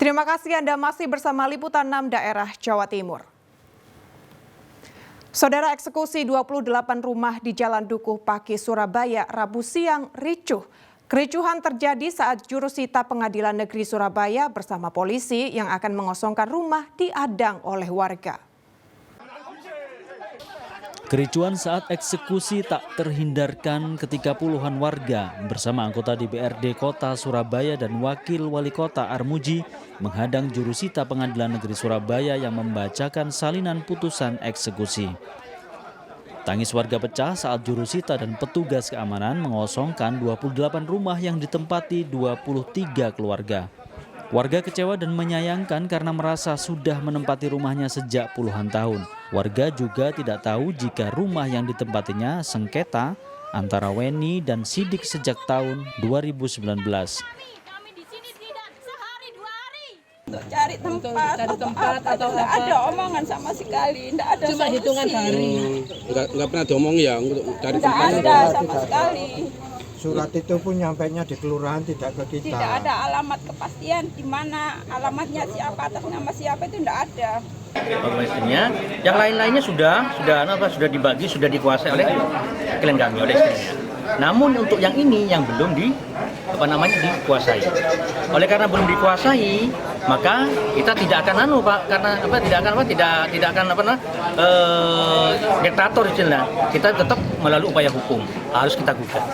Terima kasih Anda masih bersama Liputan 6 Daerah Jawa Timur. Saudara, eksekusi 28 rumah di Jalan Dukuh Paki, Surabaya, Rabu siang ricuh. Kericuhan terjadi saat jurusita Pengadilan Negeri Surabaya bersama polisi yang akan mengosongkan rumah diadang oleh warga. Kericuan saat eksekusi tak terhindarkan ketika puluhan warga bersama anggota DPRD Kota Surabaya dan Wakil Wali Kota Armuji menghadang jurusita Pengadilan Negeri Surabaya yang membacakan salinan putusan eksekusi. Tangis warga pecah saat jurusita dan petugas keamanan mengosongkan 28 rumah yang ditempati 23 keluarga. Warga kecewa dan menyayangkan karena merasa sudah menempati rumahnya sejak puluhan tahun. Warga juga tidak tahu jika rumah yang ditempatinya sengketa antara Weni dan Sidik sejak tahun 2019. Cari tempat atau nggak ada omongan sama sekali, nggak ada cuma hitungan hari. Nggak pernah diomong ya untuk cari tempat? Nggak ada sama sekali. Surat itu pun nyampainya di kelurahan, tidak ke kita. Tidak ada alamat kepastian di mana alamatnya siapa, atas nama siapa, itu nggak ada. Istrinya, yang lain-lainnya sudah dibagi, sudah dikuasai oleh klien kami, oleh istrinya. Namun untuk yang ini yang belum dikuasai. Oleh karena belum dikuasai, maka kita tidak akan diktator istilah. Kita tetap melalui upaya hukum, harus kita gugat.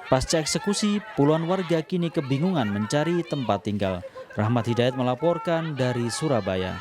Pasca eksekusi, puluhan warga kini kebingungan mencari tempat tinggal. Rahmat Hidayat melaporkan dari Surabaya.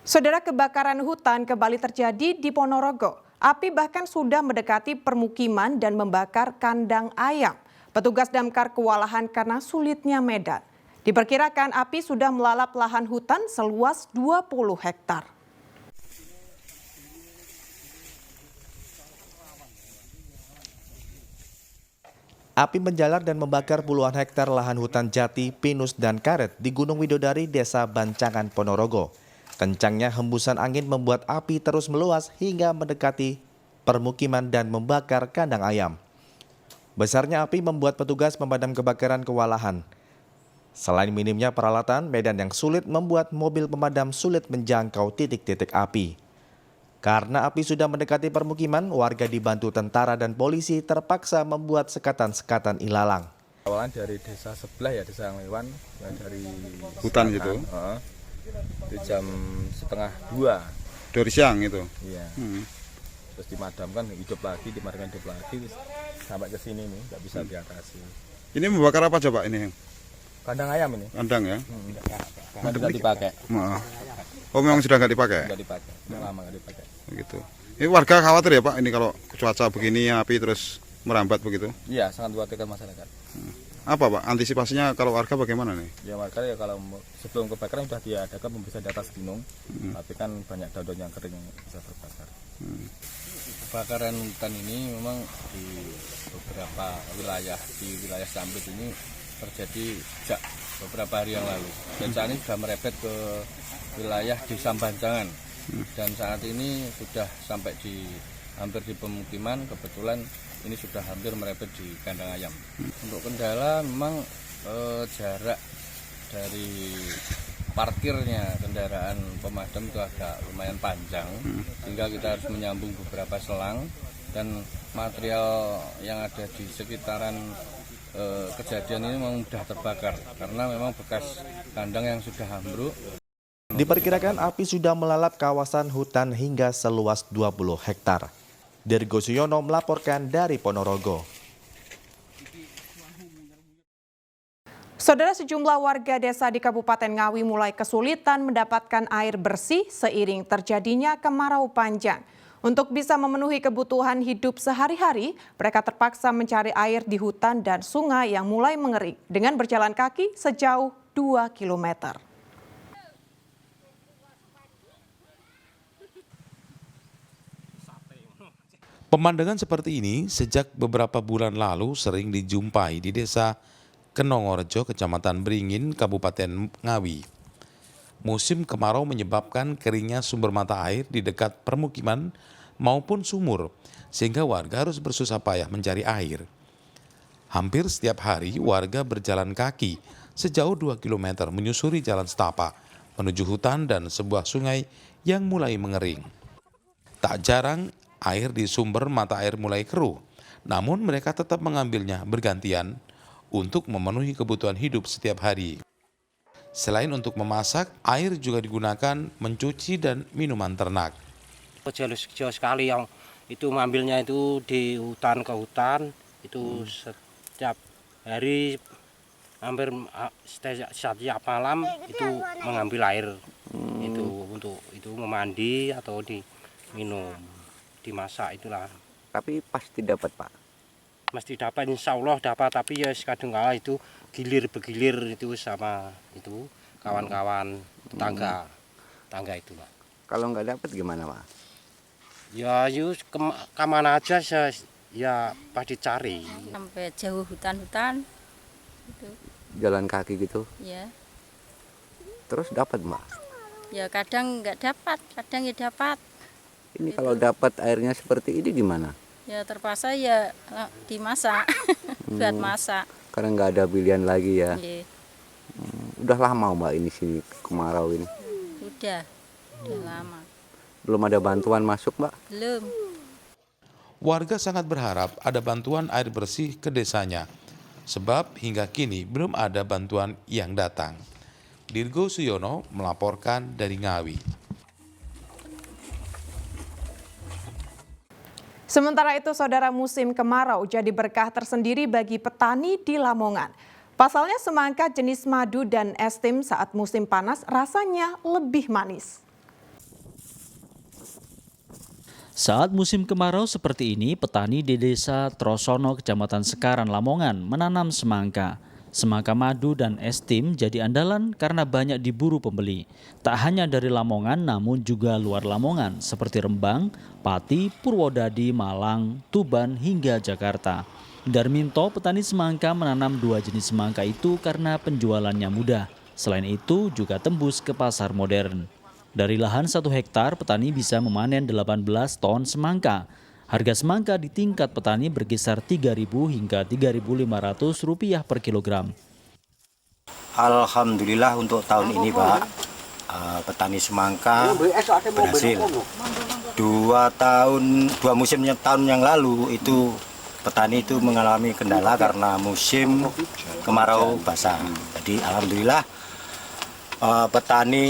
Saudara, kebakaran hutan kembali terjadi di Ponorogo. Api bahkan sudah mendekati permukiman dan membakar kandang ayam. Petugas damkar kewalahan karena sulitnya medan. Diperkirakan api sudah melalap lahan hutan seluas 20 hektar. Api menjalar dan membakar puluhan hektar lahan hutan jati, pinus, dan karet di Gunung Widodari, Desa Bancangan, Ponorogo. Kencangnya hembusan angin membuat api terus meluas hingga mendekati permukiman dan membakar kandang ayam. Besarnya api membuat petugas pemadam kebakaran kewalahan. Selain minimnya peralatan, medan yang sulit membuat mobil pemadam sulit menjangkau titik-titik api. Karena api sudah mendekati permukiman, warga dibantu tentara dan polisi terpaksa membuat sekatan-sekatan ilalang. Awalan dari desa sebelah ya, desa Lewan, dari Hutan gitu? Itu jam 1:30. Dari siang itu? Iya. Terus dimadamkan, dimadamkan hidup lagi, sampai ke sini nih, nggak bisa diatasi. Ini membakar apa coba ini? Kandang ayam ini? Kandang ya? Nggak dipakai. Oh, memang sudah nggak dipakai? Nggak dipakai, lama nggak dipakai. Gitu. Ini warga khawatir ya Pak, ini kalau cuaca begini api terus merambat begitu? Iya, sangat khawatirkan masyarakat. Apa Pak, antisipasinya kalau warga bagaimana nih? Ya warga ya kalau sebelum kebakaran sudah diadakan pembersihan di atas gunung, tapi kan banyak daun yang kering yang bisa terbakar. Kebakaran hutan ini memang di beberapa wilayah, di wilayah Sampit ini terjadi sejak beberapa hari yang lalu. Dan saat ini sudah merembet ke wilayah Desa Bancangan. Dan saat ini sudah sampai hampir di pemukiman, kebetulan ini sudah hampir merembet di kandang ayam. Untuk kendala memang jarak dari parkirnya kendaraan pemadam itu agak lumayan panjang, sehingga kita harus menyambung beberapa selang, dan material yang ada di sekitaran kejadian ini memang mudah terbakar karena memang bekas kandang yang sudah ambruk. Diperkirakan api sudah melalap kawasan hutan hingga seluas 20 hektar. Dirgo Suyono melaporkan dari Ponorogo. Saudara, sejumlah warga desa di Kabupaten Ngawi mulai kesulitan mendapatkan air bersih seiring terjadinya kemarau panjang. Untuk bisa memenuhi kebutuhan hidup sehari-hari, mereka terpaksa mencari air di hutan dan sungai yang mulai mengering dengan berjalan kaki sejauh 2 km. Pemandangan seperti ini sejak beberapa bulan lalu sering dijumpai di desa Kenongorejo, Kecamatan Beringin, Kabupaten Ngawi. Musim kemarau menyebabkan keringnya sumber mata air di dekat permukiman maupun sumur, sehingga warga harus bersusah payah mencari air. Hampir setiap hari warga berjalan kaki sejauh 2 km menyusuri jalan setapak menuju hutan dan sebuah sungai yang mulai mengering. Tak jarang air di sumber mata air mulai keruh, namun mereka tetap mengambilnya bergantian untuk memenuhi kebutuhan hidup setiap hari. Selain untuk memasak, air juga digunakan mencuci dan minuman ternak. Jauh sekali yang itu mengambilnya itu di hutan ke hutan, itu setiap hari hampir setiap malam itu mengambil air itu untuk itu memandi atau diminum, dimasak itulah. Tapi pasti dapat, Pak. Mesti dapat, insya Allah dapat, tapi ya kadang kala itu gilir begilir itu sama itu kawan-kawan tangga itu, Pak. Kalau nggak dapat gimana, Pak? Ya yuk kemana aja ya pasti cari. Sampai jauh hutan-hutan gitu. Jalan kaki gitu? Ya. Terus dapat, Mbak? Ya kadang nggak dapat, kadang ya dapat. Ini kalau dapat airnya seperti ini gimana? Ya terpaksa ya dimasak, buat masak. Karena nggak ada pilihan lagi ya. Iya. Udah lama, Mbak, ini sini kemarau ini? Udah lama. Belum ada bantuan masuk, Mbak? Belum. Warga sangat berharap ada bantuan air bersih ke desanya, sebab hingga kini belum ada bantuan yang datang. Dirgo Suyono melaporkan dari Ngawi. Sementara itu, saudara, musim kemarau jadi berkah tersendiri bagi petani di Lamongan. Pasalnya semangka jenis madu dan es tim saat musim panas rasanya lebih manis. Saat musim kemarau seperti ini, petani di Desa Trosono, Kecamatan Sekaran, Lamongan menanam semangka. Semangka madu dan es tim jadi andalan karena banyak diburu pembeli. Tak hanya dari Lamongan namun juga luar Lamongan seperti Rembang, Pati, Purwodadi, Malang, Tuban hingga Jakarta. Darminto, petani semangka, menanam 2 jenis semangka itu karena penjualannya mudah. Selain itu juga tembus ke pasar modern. Dari lahan 1 hektar, petani bisa memanen 18 ton semangka. Harga semangka di tingkat petani berkisar Rp3.000 hingga Rp3.500 per kilogram. Alhamdulillah untuk tahun ini, Pak, petani semangka berhasil. 2 musim tahun yang lalu itu petani itu mengalami kendala karena musim kemarau basah. Jadi alhamdulillah petani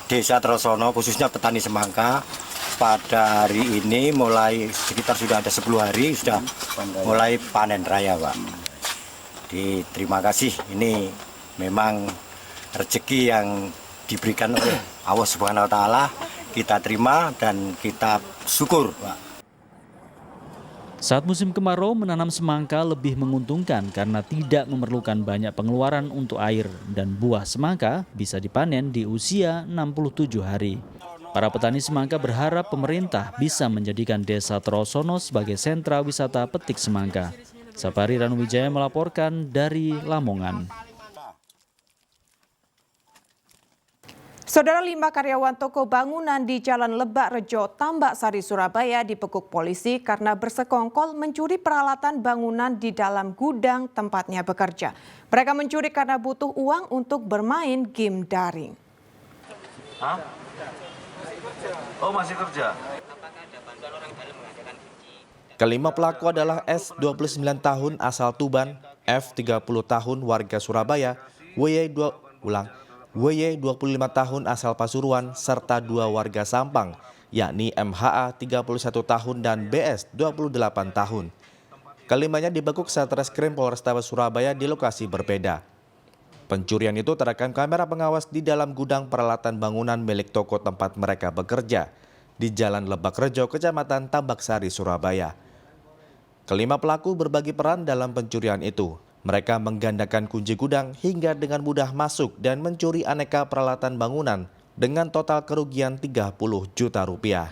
Desa Trosono, khususnya petani semangka, pada hari ini mulai sekitar sudah ada 10 hari sudah mulai panen raya, Pak. Jadi terima kasih, ini memang rezeki yang diberikan oleh Allah Subhanahu wa Ta'ala, kita terima dan kita syukur, Pak. Saat musim kemarau, menanam semangka lebih menguntungkan karena tidak memerlukan banyak pengeluaran untuk air dan buah semangka bisa dipanen di usia 67 hari. Para petani semangka berharap pemerintah bisa menjadikan Desa Trosono sebagai sentra wisata petik semangka. Sapari Ranuwijaya melaporkan dari Lamongan. Saudara, 5 karyawan toko bangunan di Jalan Lebak Rejo, Tambak Sari, Surabaya dibekuk polisi karena bersekongkol mencuri peralatan bangunan di dalam gudang tempatnya bekerja. Mereka mencuri karena butuh uang untuk bermain game daring. Hah? Oh, masih kerja? Kelima pelaku adalah S, 29 tahun asal Tuban, F, 30 tahun warga Surabaya, WY 25 tahun asal Pasuruan, serta 2 warga Sampang, yakni MHA 31 tahun dan BS 28 tahun. Kelimanya dibekuk Satreskrim Polrestabes Surabaya di lokasi berbeda. Pencurian itu terekam kamera pengawas di dalam gudang peralatan bangunan milik toko tempat mereka bekerja di Jalan Lebak Rejo, Kecamatan Tambak Sari, Surabaya. Kelima pelaku berbagi peran dalam pencurian itu. Mereka menggandakan kunci gudang hingga dengan mudah masuk dan mencuri aneka peralatan bangunan dengan total kerugian 30 juta rupiah.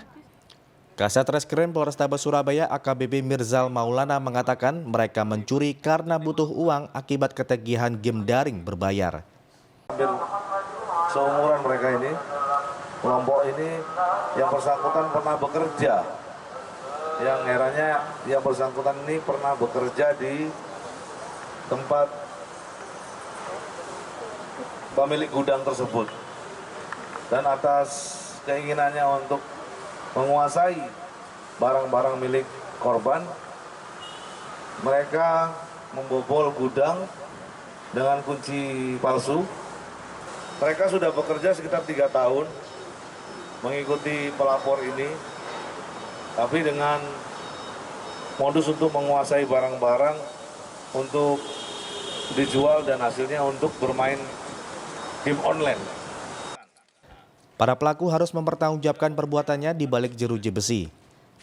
Kasat Reskrim Polrestabes Surabaya AKBP Mirzal Maulana mengatakan mereka mencuri karena butuh uang akibat ketagihan game daring berbayar. Hampir seumuran mereka ini, kelompok ini yang bersangkutan pernah bekerja. Yang herannya yang bersangkutan ini pernah bekerja di tempat pemilik gudang tersebut. Dan atas keinginannya untuk menguasai barang-barang milik korban, mereka membobol gudang dengan kunci palsu. Mereka sudah bekerja sekitar 3 tahun mengikuti pelapor ini, tapi dengan modus untuk menguasai barang-barang untuk dijual dan hasilnya untuk bermain game online. Para pelaku harus mempertanggungjawabkan perbuatannya di balik jeruji besi.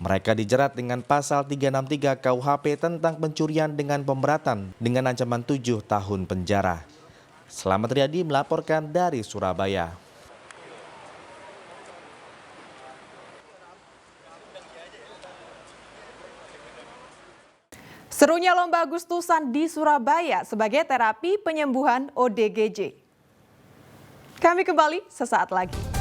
Mereka dijerat dengan pasal 363 KUHP tentang pencurian dengan pemberatan dengan ancaman 7 tahun penjara. Selamat Riyadi melaporkan dari Surabaya. Serunya lomba Agustusan di Surabaya sebagai terapi penyembuhan ODGJ. Kami kembali sesaat lagi.